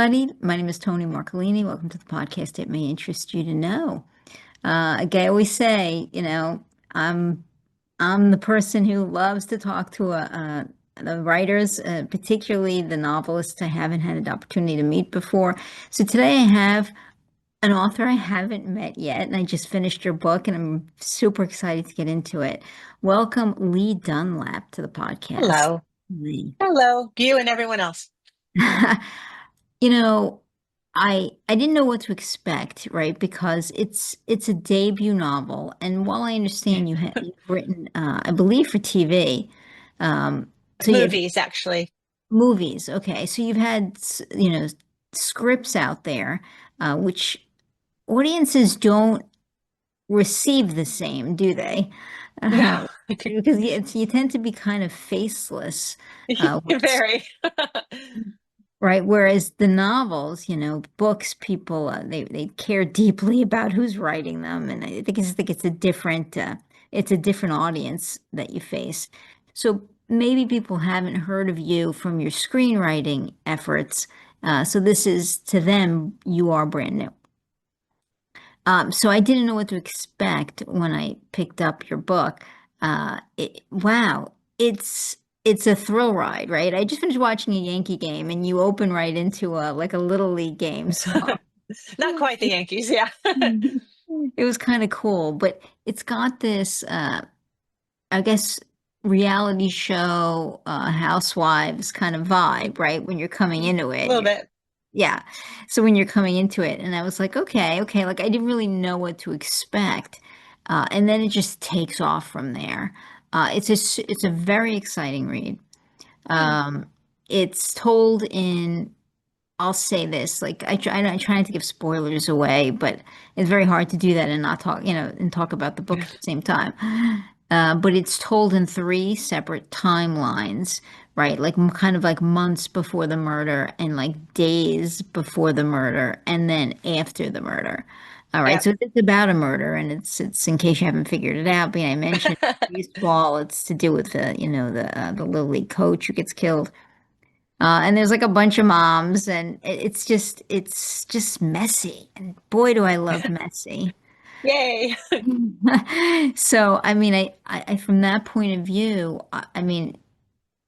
Everybody. My name is Toni Marcolini. Welcome to the podcast. It may interest you to know. Like I always say, I'm I'm the person who loves to talk to the writers, particularly the novelists I haven't had an opportunity to meet before. So today I have an author I haven't met yet, and I just finished your book, and I'm super excited to get into it. Welcome, Leigh Dunlap, to the podcast. Hello. Leigh. Hello, you and everyone else. You know, I didn't know what to expect, right? Because it's a debut novel, and while I understand you've written, I believe for TV, um, so you have Movies, actually. movies. Okay, so you've had scripts out there, which audiences don't receive the same, do they? No, Because you tend to be kind of faceless with very. right. Whereas the novels, books, people they care deeply about who's writing them, and I think it's a different audience that you face. So maybe people haven't heard of you from your screenwriting efforts. So this is to them, you are brand new. So I didn't know what to expect when I picked up your book. Wow, it's a thrill ride, right? I just finished watching a Yankee game, and you open right into a like a little league game. So Not quite the Yankees, yeah. it was kind of cool, but it's got this, I guess, reality show, housewives kind of vibe, right? When you're coming A into it, little bit. yeah. So when you're coming into it, and I was like, okay, okay, like I didn't really know what to expect. And then it just takes off from there. It's a very exciting read. Um, it's told in, I'll say this, like I try not to give spoilers away, but it's very hard to do that and not talk, and talk about the book at the same time. But it's told in three separate timelines, right? Like kind of like months before the murder and like days before the murder and then after the murder. All right, Yep. so it's about a murder, and it's in case you haven't figured it out. But I mentioned baseball. It's to do with the Little League coach who gets killed. And there's like a bunch of moms, and it's just messy. And boy, do I love messy. Yay. So, I mean, from that point of view, I mean,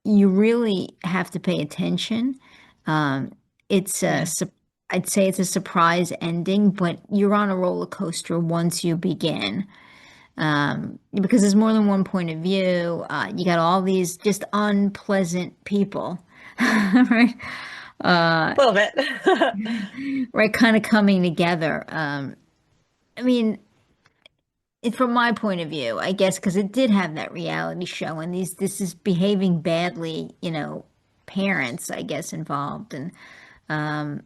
you really have to pay attention. Um, it's a, Yeah. sup- I'd say it's a surprise ending, but you're on a roller coaster once you begin. Because there's more than one point of view. You got all these just unpleasant people, right? Uh, A little bit. right, kind of coming together. I mean, from my point of view, I guess, because it did have that reality show, and this is behaving badly, parents, I guess, involved, and um,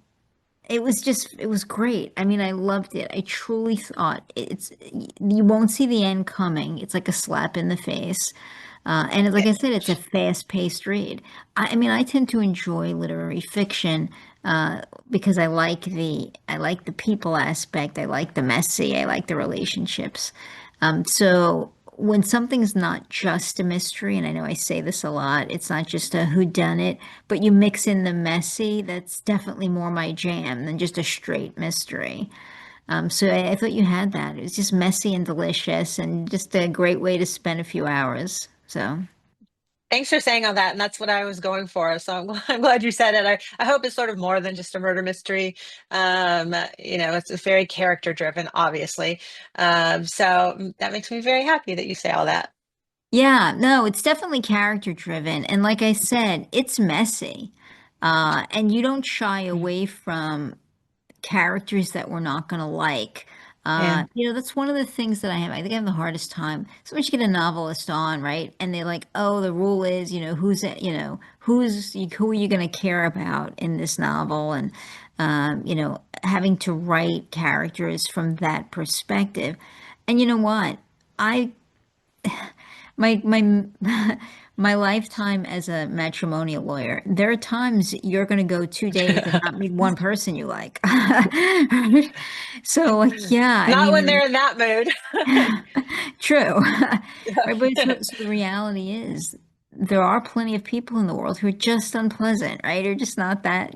it was great. I mean, I loved it. I truly thought you won't see the end coming. It's like a slap in the face. And like I said, it's a fast-paced read. I mean, I tend to enjoy literary fiction because I like the people aspect. I like the messy. I like the relationships. So when something's not just a mystery, and I know I say this a lot, it's not just a whodunit, but you mix in the messy, that's definitely more my jam than just a straight mystery. So I thought you had that. It was just messy and delicious and just a great way to spend a few hours. So, Thanks for saying all that, and that's what I was going for. So I'm glad you said it. I hope it's sort of more than just a murder mystery. It's very character driven, obviously. So that makes me very happy that you say all that. yeah, no, it's definitely character driven. And like I said, it's messy. And you don't shy away from characters that we're not going to like. Yeah. That's one of the things that I have. I think I have the hardest time. So much you get a novelist on, right? And they're like, oh, the rule is, who are you going to care about in this novel? And, having to write characters from that perspective. And you know what? I my my lifetime as a matrimonial lawyer, there are times you're going to go 2 days and not meet one person you like. So, like, yeah, I Not when mean, they're in that mood. true, right? But so the reality is there are plenty of people in the world who are just unpleasant, right? Or just not that,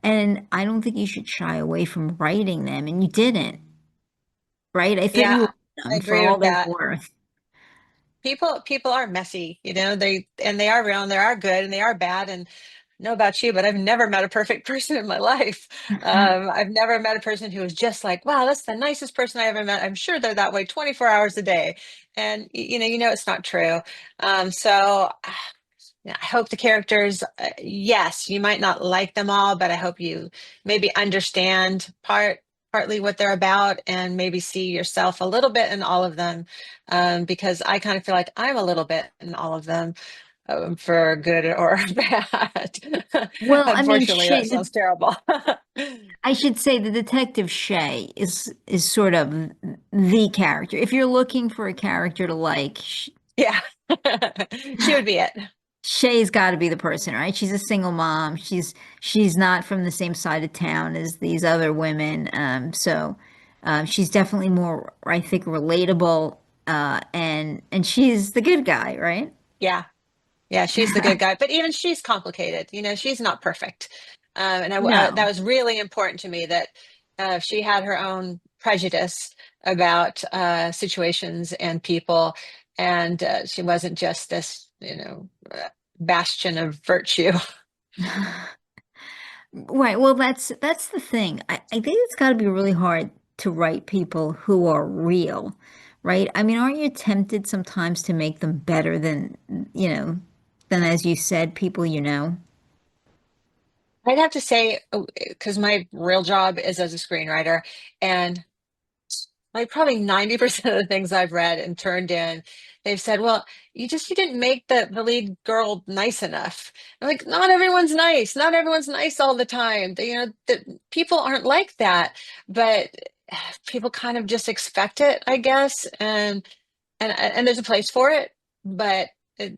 and I don't think you should shy away from writing them, and you didn't, right? I thought you Yeah, wrote I them for agree all with they're that. worth. People are messy, they are real and they are good and they are bad. And I don't know about you, but I've never met a perfect person in my life. I've never met a person who was just like, wow, that's the nicest person I ever met. I'm sure they're that way 24 hours a day. And it's not true. So yeah, I hope the characters, yes, you might not like them all, but I hope you maybe understand partly what they're about and maybe see yourself a little bit in all of them. Because I kind of feel like I'm a little bit in all of them, for good or bad. Well, I mean, Unfortunately, that sounds terrible. I should say the detective Shay is sort of the character. If you're looking for a character to like, Yeah, she would be it. Shay's got to be the person, right? She's a single mom. She's not from the same side of town as these other women. So she's definitely more, I think, relatable. And she's the good guy, right? Yeah. Yeah, she's the good guy, but even she's complicated. She's not perfect. And that No. was really important to me that she had her own prejudice about situations and people, and she wasn't just this, bastion of virtue. Right. Well, that's the thing. I think it's got to be really hard to write people who are real, right? I mean, aren't you tempted sometimes to make them better than as you said, people you know? I'd have to say, because my real job is as a screenwriter, and like probably 90% of the things I've read and turned in, they've said, well, you didn't make the lead girl nice enough. I'm like, not everyone's nice. Not everyone's nice all the time. People aren't like that, but people kind of just expect it, I guess. And there's a place for it, but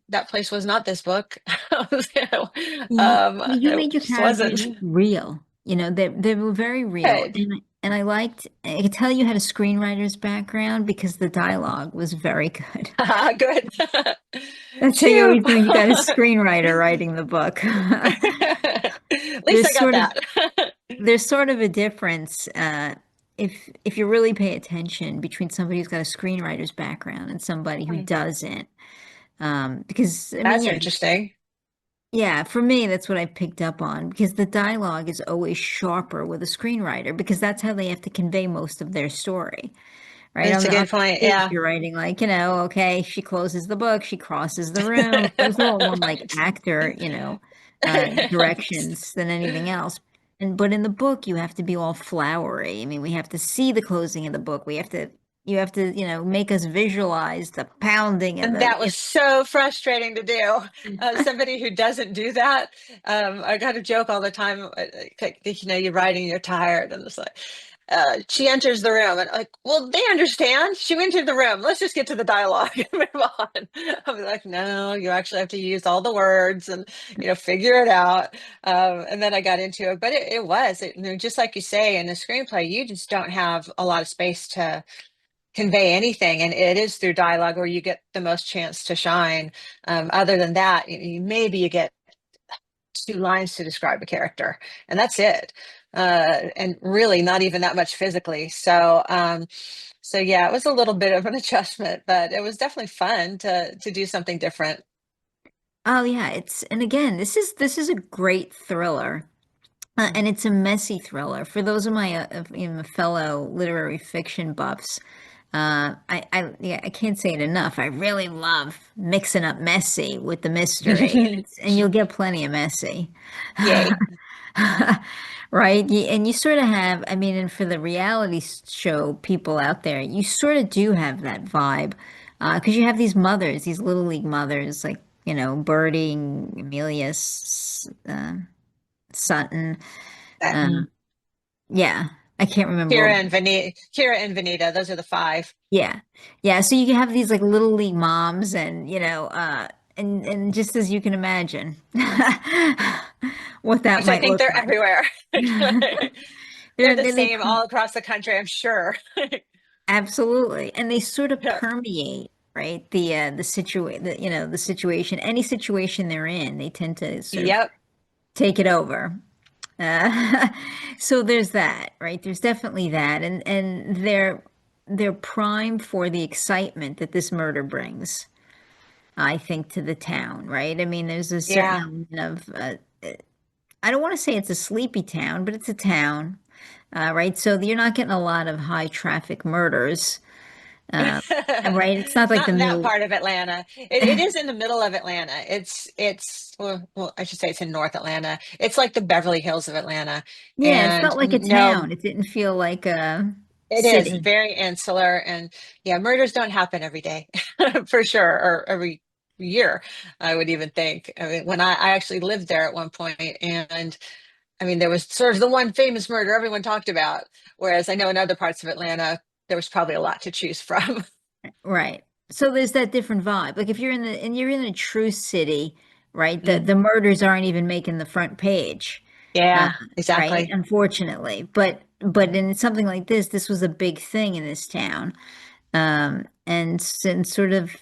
that place was not this book. You know, You it made your just characters wasn't. real. They were very real, Good. and I liked. I could tell you had a screenwriter's background because the dialogue was very good. Good. That's how you Phew. always know you got a screenwriter writing the book. At least I There's got sort of that. there's sort of a difference if you really pay attention between somebody who's got a screenwriter's background and somebody who doesn't. Because I mean, That's interesting. yeah, for me that's what I picked up on because the dialogue is always sharper with a screenwriter because that's how they have to convey most of their story. Right That's a on good the point. page, Yeah. you're writing like, okay, she closes the book, she crosses the room. Those are all more like Right. actor, directions than anything else. But in the book, you have to be all flowery. I mean, we have to see the closing of the book. You have to, make us visualize the pounding of And the. that was so frustrating to do. Somebody who doesn't do that, I got a joke all the time. Like, you're writing, you're tired, and it's like, she enters the room, and like, well, they understand. She entered the room. Let's just get to the dialogue and move on. I'm like, no, you actually have to use all the words and figure it out. And then I got into it, but just like you say in a screenplay, you just don't have a lot of space to convey anything, and it is through dialogue where you get the most chance to shine. Other than that, maybe you get 2 lines to describe a character, and that's it. And really not even that much physically. So yeah, it was a little bit of an adjustment, but it was definitely fun to do something different. Oh yeah, and again, this is a great thriller. And it's a messy thriller. For those of my fellow literary fiction buffs, yeah, I can't say it enough. I really love mixing up messy with the mystery, and you'll get plenty of messy, Yay. right? And you sort of have, I mean, and for the reality show people out there, you sort of do have that vibe, because you have these mothers, these little league mothers, like Birdie, Amelia, Sutton. Mm. Yeah, I can't remember all. Kira and Vanita, those are the five. Yeah, yeah. So you have these like little league moms, and and just as you can imagine, what that Which I might think look they're like. everywhere. They're the They same all across the country, I'm sure. absolutely, and they sort of Yeah. permeate. right? The situation, any situation they're in, they tend to sort of Yep. take it over. Uh, so there's that, right? There's definitely that, and they're primed for the excitement that this murder brings, I think, to the town, right? I mean, there's a certain Yeah. element of I don't want to say it's a sleepy town, but it's a town, right? So you're not getting a lot of high traffic murders, uh, right? It's not like Not the in that middle. part of Atlanta. It is in the middle of Atlanta. It's well, I should say it's in North Atlanta. It's like the Beverly Hills of Atlanta. Yeah, it And felt like a no, town. It didn't feel like a it is city. very insular. And yeah, murders don't happen every day for sure, or every year, I would even think. I mean, when I actually lived there at one point, and I mean, there was sort of the one famous murder everyone talked about, whereas I know in other parts of Atlanta, there was probably a lot to choose from. Right. So there's that different vibe. Like if you're in a true city, right? The Mm, murders aren't even making the front page, uh, yeah, right? exactly. Unfortunately, but in something like this was a big thing in this town, and sort of,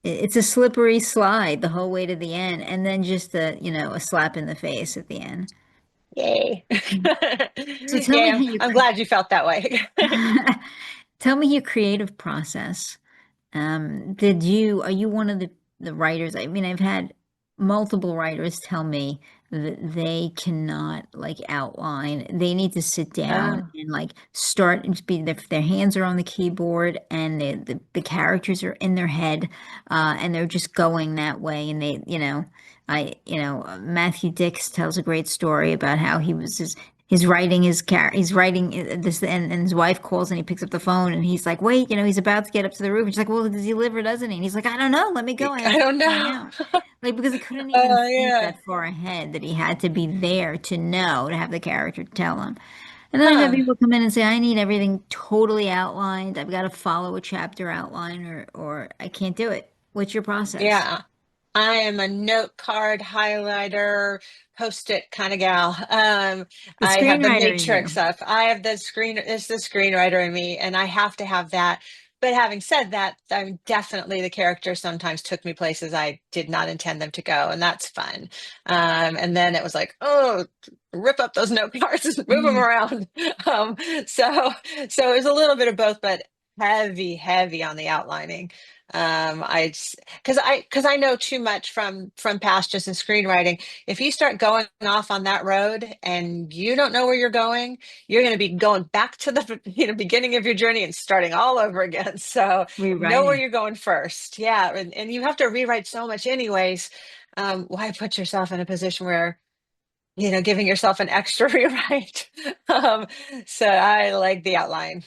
it's a slippery slide the whole way to the end, and then just a slap in the face at the end. Yay. So tell me Yay, how you I'm glad you felt that way. tell me your creative process. Are you one of the writers? I mean, I've had multiple writers tell me that they cannot like outline. They need to sit down Oh, and like start and just be their hands are on the keyboard and the characters are in their head, and they're just going that way. And Matthew Dix tells a great story about how he's writing he's writing this and his wife calls and he picks up the phone and he's like, wait, he's about to get up to the roof. And she's like, well, does he live or doesn't he? And he's like, I don't know. Let me go. I have I to don't find know. out. Like, because he couldn't even Oh, think yeah. that far ahead that he had to be there to know, to have the character tell him. And then I've had Huh. people come in and say, I need everything totally outlined. I've got to follow a chapter outline or I can't do it. What's your process? Yeah. I am a note card highlighter, post-it kind of gal. The I have the screenwriter in matrix you. up. I have it's the screenwriter in me, and I have to have that. But having said that, I'm definitely the character sometimes took me places I did not intend them to go, and that's fun. And then it was like, oh, rip up those note cards and move them Mm. around. Um, so so it was a little bit of both, but heavy, heavy on the outlining. I because I know too much from past just in screenwriting. If you start going off on that road and you don't know where you're going, you're going to be going back to the beginning of your journey and starting all over again. So know where Rewriting. you're going first. Yeah, and you have to rewrite so much anyways. Why put yourself in a position where giving yourself an extra rewrite? um, so I like the outline.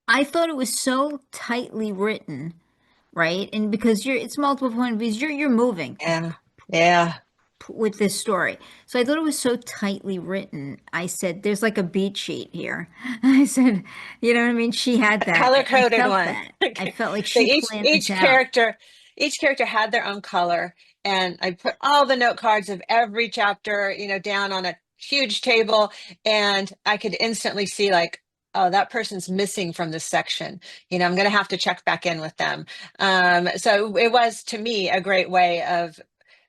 I thought it was so tightly written, right? And because it's multiple point of views, you're moving Yeah, yeah. with this story. So I thought it was so tightly written. I said, "There's like a beat sheet here." I said, "You know what I mean?" She had that. Color I coded felt one. that. I felt like They she planned this each out. character had their own color, and I put all the note cards of every chapter, down on a huge table, and I could instantly see like, oh, that person's missing from this section. I'm going to have to check back in with them. So it was to me a great way of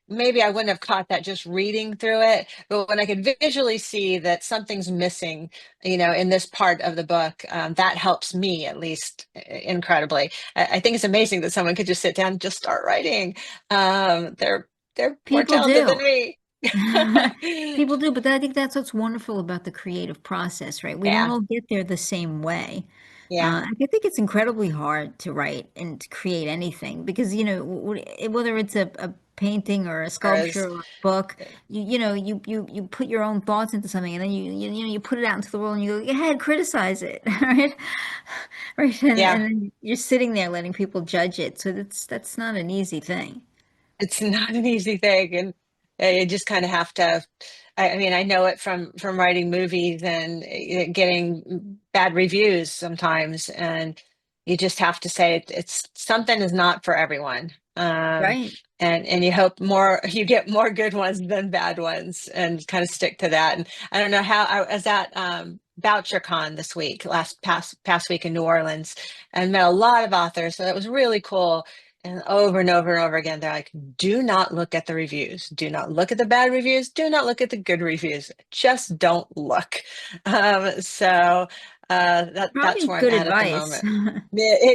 maybe I wouldn't have caught that just reading through it, but when I could visually see that something's missing, in this part of the book, that helps me at least incredibly. I think it's amazing that someone could just sit down and just start writing. They're more People talented than do. me. People do, but I think that's what's wonderful about the creative process, right? We don't Yeah, all get there the same way. yeah. I think it's incredibly hard to write and to create anything because, whether it's a painting or a Whereas, sculpture or a book, you put your own thoughts into something and then you put it out into the world and you go, go ahead, criticize it, right? Right. And yeah. then you're sitting there letting people judge it. So that's not an easy thing. It's not an easy thing, and you just kind of have to. I mean, I know it from writing movies and getting bad reviews sometimes, and you just have to say it's something is not for everyone. Right. And you hope you get more good ones than bad ones, and kind of stick to that. And I don't know how I was at BoucherCon this week, past week in New Orleans, and met a lot of authors. So that was really cool. And over and over and over again, they're like, do not look at the reviews. Do not look at the bad reviews. Do not look at the good reviews. Just don't look. So that's Probably where I'm good at the advice. moment.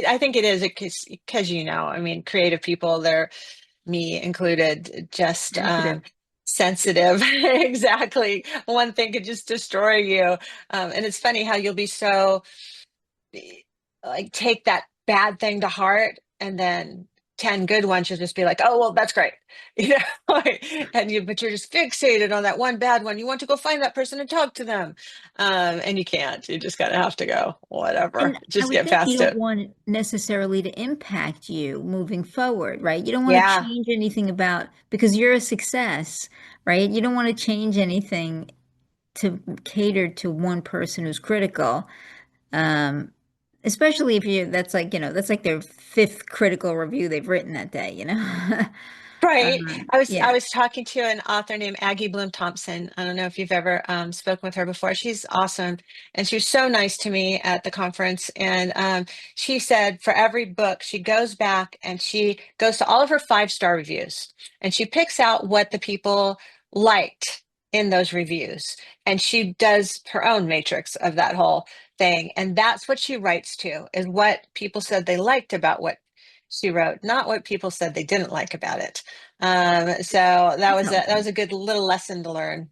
I think it is because, I mean, creative people, they're, me included, just Sensitive. sensitive. Exactly. One thing could just destroy you. And it's funny how you'll be so, like, take that bad thing to heart, and then 10 good ones you'll just be like, oh well, that's great. you know but you're just fixated on that one bad one. You want to go find that person and talk to them, and you can't. You just gotta have to go, whatever, And I just would get think you past don't it. want it necessarily to impact you moving forward, right? You don't want to Yeah. change anything about because you're a success, right? You don't want to change anything to cater to one person who's critical. Um, Especially if you that's like, that's like their fifth critical review they've written that day. Right. I Yeah. was talking to an author named Aggie Bloom Thompson. I don't know if you've ever spoken with her before. She's awesome, and she was so nice to me at the conference. And she said for every book, she goes back and she goes to all of her 5-star reviews, and she picks out what the people liked in those reviews, and she does her own matrix of that whole thing. And that's what she writes to, is what people said they liked about what she wrote, not what people said they didn't like about it. So That's that helpful. was a good little lesson to learn.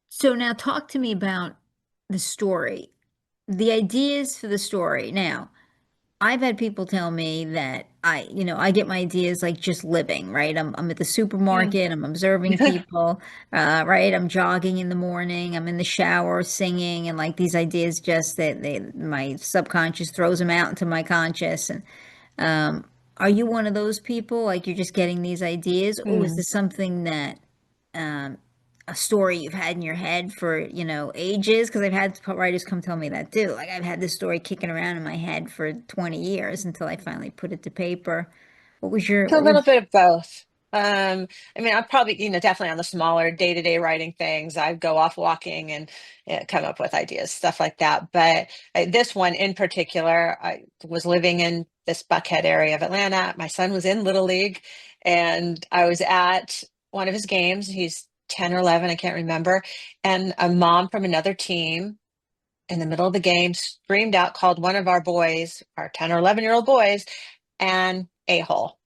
So now talk to me about the story, the ideas for the story. Now, I've had people tell me that I get my ideas like just living, right? I'm at the Mm. supermarket, I'm observing people, right? I'm jogging in the morning, I'm in the shower singing, and like these ideas just my subconscious throws them out into my conscious. And um, are you one of those people? Like you're just getting these ideas, or is Mm. this something that um, a story you've had in your head for, ages? Because I've had writers come tell me that too. Like I've had this story kicking around in my head for 20 years until I finally put it to paper. A What little was, bit of both. I mean, I'm probably, definitely on the smaller day-to-day writing things. I go off walking and come up with ideas, stuff like that. But this one in particular, I was living in this Buckhead area of Atlanta. My son was in Little League, and I was at one of his games. He's 10 or 11, I can't remember. And a mom from another team in the middle of the game screamed out, called one of our boys, our 10 or 11-year-old boys, an a-hole.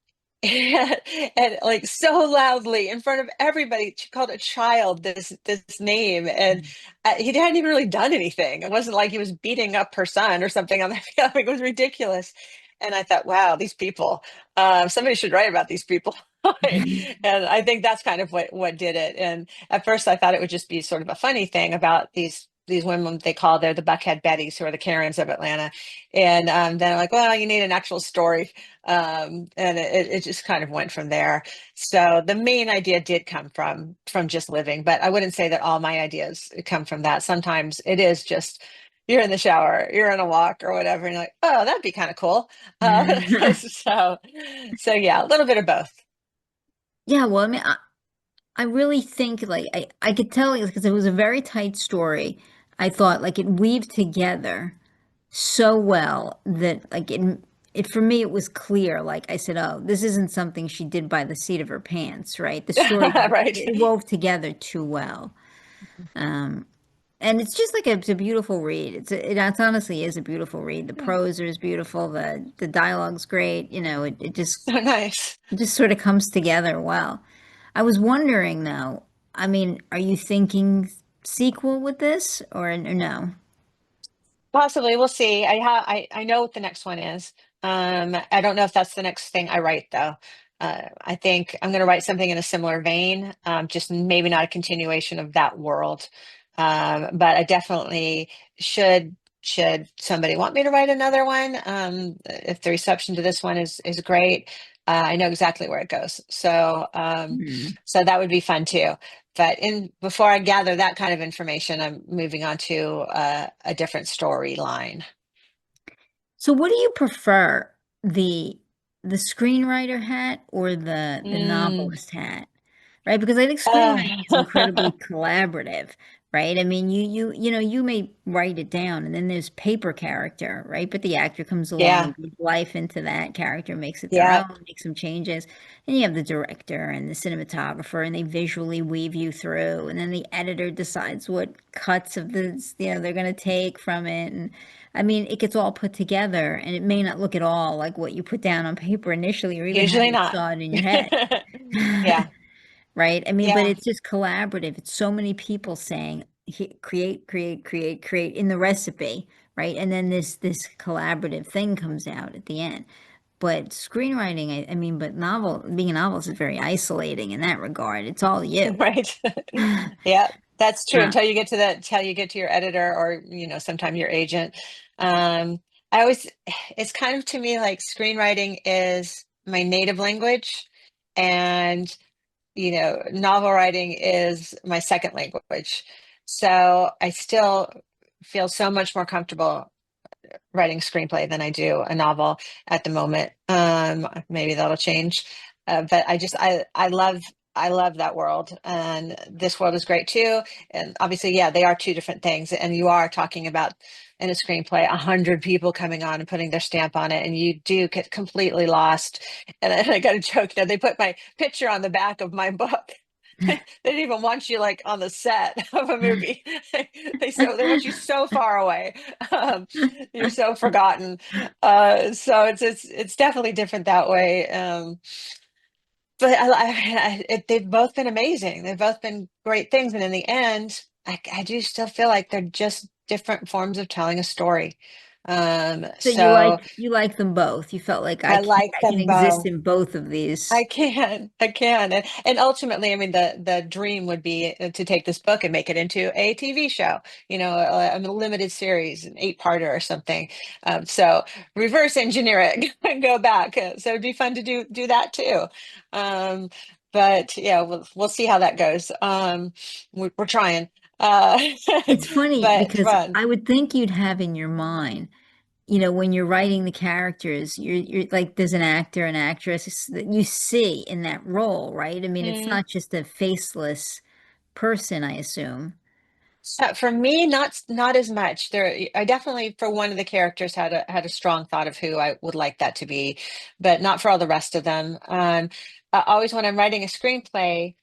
And like so loudly in front of everybody, she called a child this name, and he hadn't even really done anything. It wasn't like he was beating up her son or something on the field. It was ridiculous. And I thought, wow, these people, somebody should write about these people. And I think that's kind of what did it. And at first I thought it would just be sort of a funny thing about these women they call, they're the Buckhead Betties, who are the Karens of Atlanta. And then I'm like, well, you need an actual story. And it just kind of went from there. So the main idea did come from just living, but I wouldn't say that all my ideas come from that. Sometimes it is just, you're in the shower, you're on a walk or whatever, and you're like, oh, that'd be kind of cool. So yeah, a little bit of both. yeah, well, I mean, I really think like I could tell because it was a very tight story. I thought like it weaved together so well that like it for me it was clear. Like I said, oh, this isn't something she did by the seat of her pants, right? The story Right. it wove together too well. Um, and it's just like it's a beautiful read. It's honestly is a beautiful read. The prose is beautiful. The dialogue's great. So nice. It just sort of comes together well. I was wondering though, I mean, are you thinking sequel with this or no? Possibly, we'll see. I know what the next one is. I don't know if that's the next thing I write though. I think I'm going to write something in a similar vein, just maybe not a continuation of that world. But I definitely should somebody want me to write another one, if the reception to this one is great, I know exactly where it goes. Hmm. So that would be fun too. But in before I gather that kind of information, I'm moving on to a different storyline. So what do you prefer? The the screenwriter hat or the Mm. novelist hat, right? Because I think screenwriting is incredibly Uh, collaborative, right? I mean, you may write it down, and then there's paper character, right? But the actor comes along yeah, and breathes life into that character, makes it their yeah. own, makes some changes. And you have the director and the cinematographer, and they visually weave you through, and then the editor decides what cuts of this, they're going to take from it, and I mean, it gets all put together, and it may not look at all like what you put down on paper initially, or even how Usually you not. saw it in your head. Yeah, Right? I mean, but yeah. it's just collaborative. It's so many people saying, create, create, create, create in the recipe, right? And then this collaborative thing comes out at the end. But screenwriting, I mean, but being a novelist is very isolating in that regard. It's all you. Right. Yeah, that's true. Uh, Until you get to your editor or, sometime your agent. Um, I always, it's kind of to me like screenwriting is my native language and, novel writing is my second language. So I still feel so much more comfortable writing screenplay than I do a novel at the moment. Maybe that'll change. But I love that world, and this world is great too. And obviously, yeah, they are two different things. And you are talking about in a screenplay, 100 people coming on and putting their stamp on it, and you do get completely lost. And I got a joke that they put my picture on the back of my book. They didn't even want you like on the set of a movie. They want you so far away. Um, you're so forgotten. So it's definitely different that way. But they've both been amazing. They've both been great things, and in the end, I do still feel like they're just different forms of telling a story. so So you like them both. You felt like I like I can them exist both. in both of these. I can, and ultimately, I mean, the dream would be to take this book and make it into a TV show, a limited series, an 8-parter or something. So reverse engineer it, and go back. So it'd be fun to do that too. Um, but yeah, we'll see how that goes. We're trying, uh, It's funny but because fun. I would think you'd have in your mind, when you're writing the characters, you're like there's an actor, an actress that you see in that role, right? I mean, it's Mm. not just a faceless person, I assume. So for me, not as much. I definitely for one of the characters had a strong thought of who I would like that to be, but not for all the rest of them. Always when I'm writing a screenplay,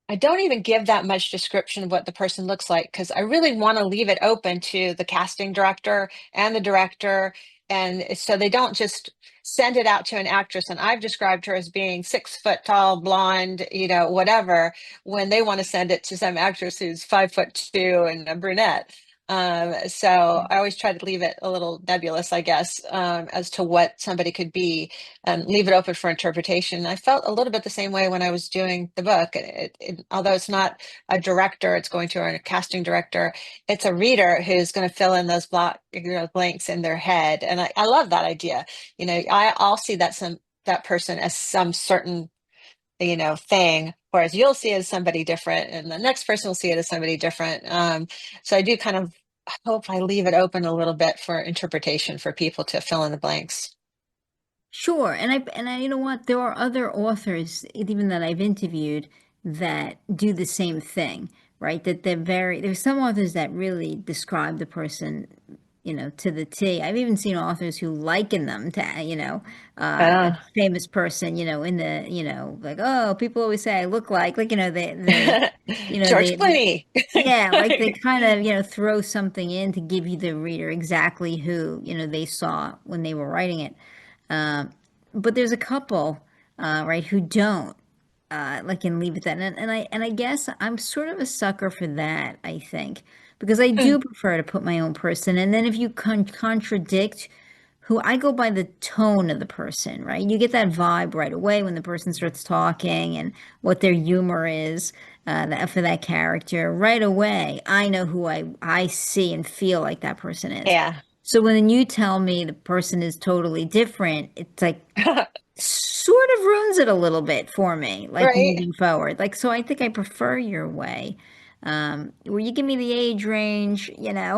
I don't even give that much description of what the person looks like because I really want to leave it open to the casting director and the director. And so they don't just send it out to an actress. And I've described her as being 6 foot tall, blonde, whatever, when they want to send it to some actress who's 5'2" and a brunette. So I always try to leave it a little nebulous, I guess, as to what somebody could be and leave it open for interpretation. I felt a little bit the same way when I was doing the book. Although it's not a director, it's going to a casting director. It's a reader who's going to fill in those blanks in their head, and I love that idea. I'll see that person as some certain thing, whereas you'll see it as somebody different, and the next person will see it as somebody different. So I do kind of hope I leave it open a little bit for interpretation for people to fill in the blanks. Sure, and I, you know what? There are other authors, even that I've interviewed, that do the same thing, right? That there's some authors that really describe the person, to the T. I've even seen authors who liken them to, a Ah. famous person, in the, like, oh, people always say I look like, George they Clooney. yeah, like they kind of, throw something in to give you the reader exactly who, they saw when they were writing it. Um, but there's a couple, right, who don't, like and leave it that. And I guess I'm sort of a sucker for that, I think, because I do prefer to put my own person. And then if you contradict who I go by the tone of the person, right? You get that vibe right away when the person starts talking and what their humor is, for that character. Right away, I know who I see and feel like that person is. Yeah. So when you tell me the person is totally different, it's like sort of ruins it a little bit for me, like Right. moving forward. Like, so I think I prefer your way, where you give me the age range, Yeah.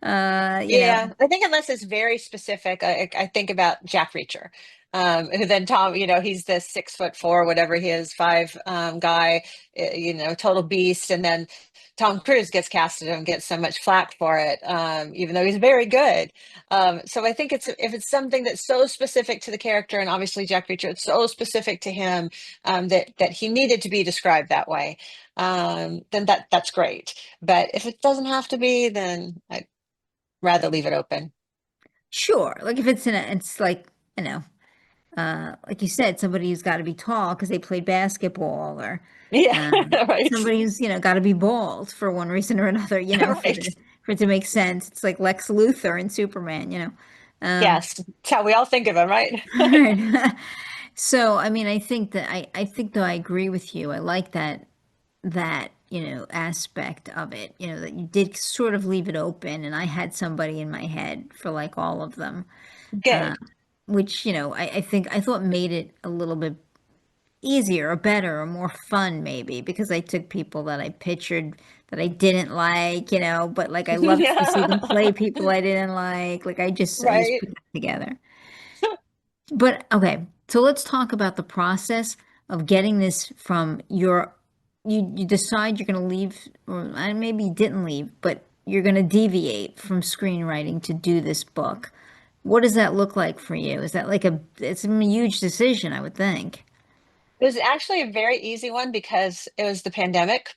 I think unless it's very specific, I think about Jack Reacher. who then Tom, he's the 6'4", whatever he is, five guy, total beast. And then Tom Cruise gets casted and gets so much flack for it, even though he's very good. So I think if it's something that's so specific to the character, and obviously Jack Reacher, it's so specific to him, that he needed to be described that way, then that's great. But if it doesn't have to be, then I'd rather leave it open. Sure. Like if it's like, you know, like you said, somebody who's got to be tall because they played basketball, or Yeah, um, right, somebody who's, got to be bald for one reason or another, right. for it to make sense. It's like Lex Luthor and Superman. Um, Yes, that's how we all think of him, right? right. So, I mean, I think though I agree with you. I like that, aspect of it, that you did sort of leave it open, and I had somebody in my head for like all of them, uh, Good. which, I thought made it a little bit easier or better or more fun maybe because I took people that I pictured that I didn't like, but like I loved to see them play Yeah, people I didn't like. Like I just right. put that together. But okay, so let's talk about the process of getting this from you decide you're going to leave, or maybe you didn't leave, but you're going to deviate from screenwriting to do this book. What does that look like for you? Is that like it's a huge decision, I would think. It was actually a very easy one because it was the pandemic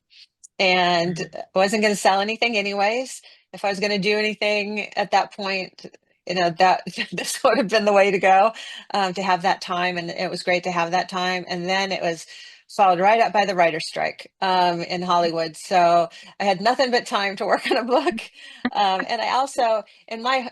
and I wasn't going to sell anything anyways. If I was going to do anything at that point, that this would have been the way to go, to have that time. And it was great to have that time. And then it was followed right up by the writer's strike, in Hollywood. So I had nothing but time to work on a book. And I also, in my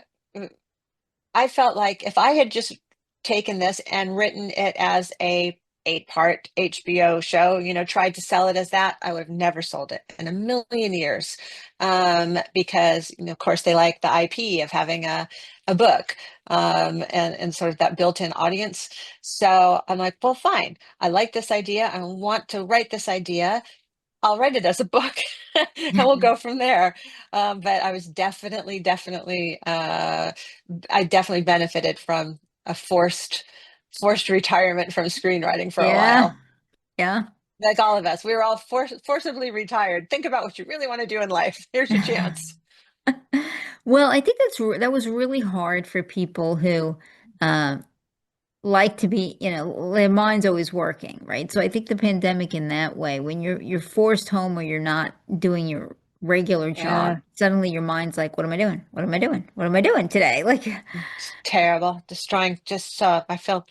I felt like if I had just taken this and written it as a 8-part HBO show, tried to sell it as that, I would have never sold it in a million years. Because, of course, they like the IP of having a book, and sort of that built-in audience. So I'm like, well, fine. I like this idea. I want to write this idea. I'll write it as a book and we'll go from there. But I was definitely, I definitely benefited from a forced retirement from screenwriting for a Yeah, while. yeah. Like all of us, we were all forcibly retired. Think about what you really want to do in life. Here's your chance. Well, I think that was really hard for people who uh, like to be, their mind's always working, right? So I think the pandemic in that way, when you're forced home or you're not doing your regular job, Yeah, suddenly your mind's like, what am I doing? What am I doing? What am I doing today? Like, it's terrible. Destroying. Just I felt.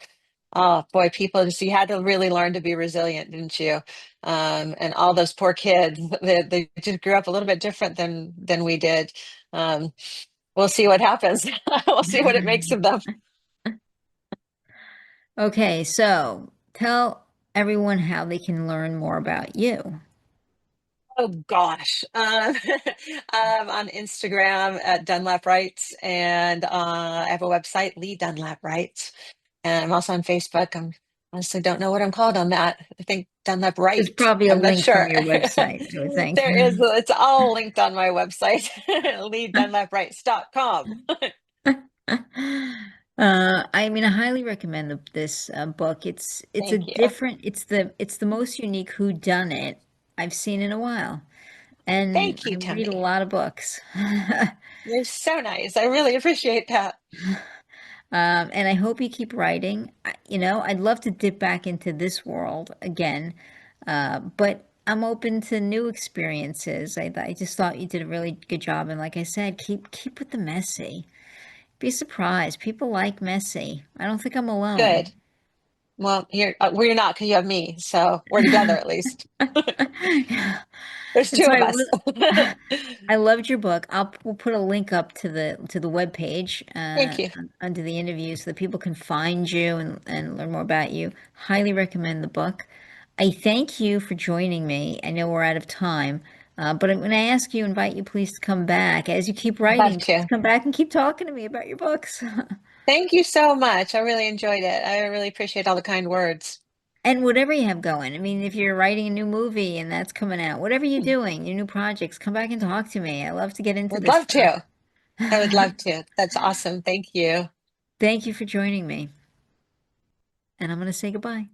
Oh boy, people just you had to really learn to be resilient, didn't you? And all those poor kids, they just grew up a little bit different than we did. Um, we'll see what happens. We'll see what it makes of them. okay, so tell everyone how they can learn more about you. Oh gosh. On Instagram at Dunlap Writes, and I have a website, Leigh Dunlap Writes, and I'm also on Facebook. I honestly don't know what I'm called on that. I think Dunlap There's Write. probably a I'm not link from sure. your website, I would think. There is, it's all linked on my website, leighdunlaprights.com. I mean, I highly recommend this book. It's a Thank you. different. It's the most unique whodunit I've seen in a while, and Thank you, I read a Toni. lot of books. You're so nice. I really appreciate that. And I hope you keep writing. I'd love to dip back into this world again, but I'm open to new experiences. I just thought you did a really good job, and like I said, keep with the messy. Be surprised. People like messy. I don't think I'm alone. Good. Well, you're not because you have me, so we're together at least. There's two That's of why us. I loved your book. We'll put a link up to the web page Thank you. under the interview so that people can find you and learn more about you. Highly recommend the book. I thank you for joining me. I know we're out of time, but when I ask you, invite you please to come back. As you keep Love writing, please to. come back and keep talking to me about your books. Thank you so much. I really enjoyed it. I really appreciate all the kind words. And whatever you have going. I mean, if you're writing a new movie and that's coming out, whatever you're doing, your new projects, come back and talk to me. I love to get into Would this love stuff. to. I would love to. That's awesome. Thank you. Thank you for joining me. and I'm going to say goodbye.